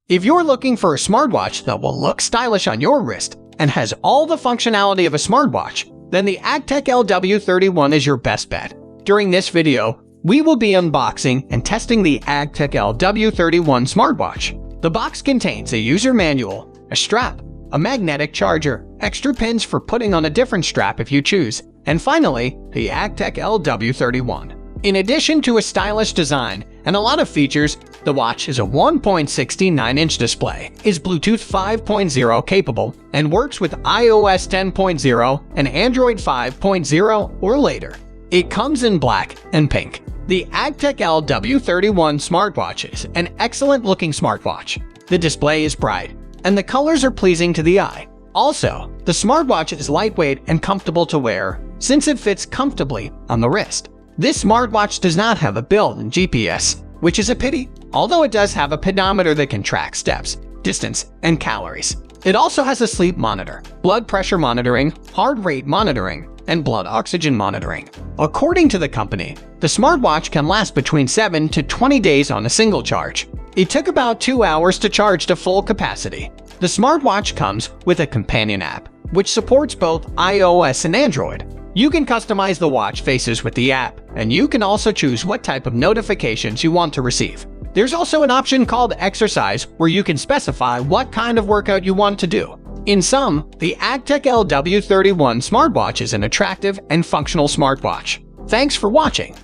If you're looking for a smartwatch that will look stylish on your wrist and has all the functionality of a smartwatch, then the AGPTEK LW31 is your best bet. During this video, we will be unboxing and testing the AGPTEK LW31 smartwatch. The box contains a user manual, a strap, a magnetic charger, extra pins for putting on a different strap if you choose, and finally, the AGPTEK LW31. In addition to a stylish design and a lot of features, the watch is a 1.69-inch display, is Bluetooth 5.0 capable, and works with iOS 10.0 and Android 5.0 or later. It comes in black and pink. The AGPTEK LW31 smartwatch is an excellent-looking smartwatch. The display is bright, and the colors are pleasing to the eye. Also, the smartwatch is lightweight and comfortable to wear since it fits comfortably on the wrist. This smartwatch does not have a built-in GPS, which is a pity, although it does have a pedometer that can track steps, distance, and calories. It also has a sleep monitor, blood pressure monitoring, heart rate monitoring, and blood oxygen monitoring. According to the company, the smartwatch can last between 7 to 20 days on a single charge. It took about 2 hours to charge to full capacity. The smartwatch comes with a companion app, which supports both iOS and Android. You can customize the watch faces with the app, and you can also choose what type of notifications you want to receive. There's also an option called Exercise where you can specify what kind of workout you want to do. In sum, the AGPTEK LW31 smartwatch is an attractive and functional smartwatch. Thanks for watching.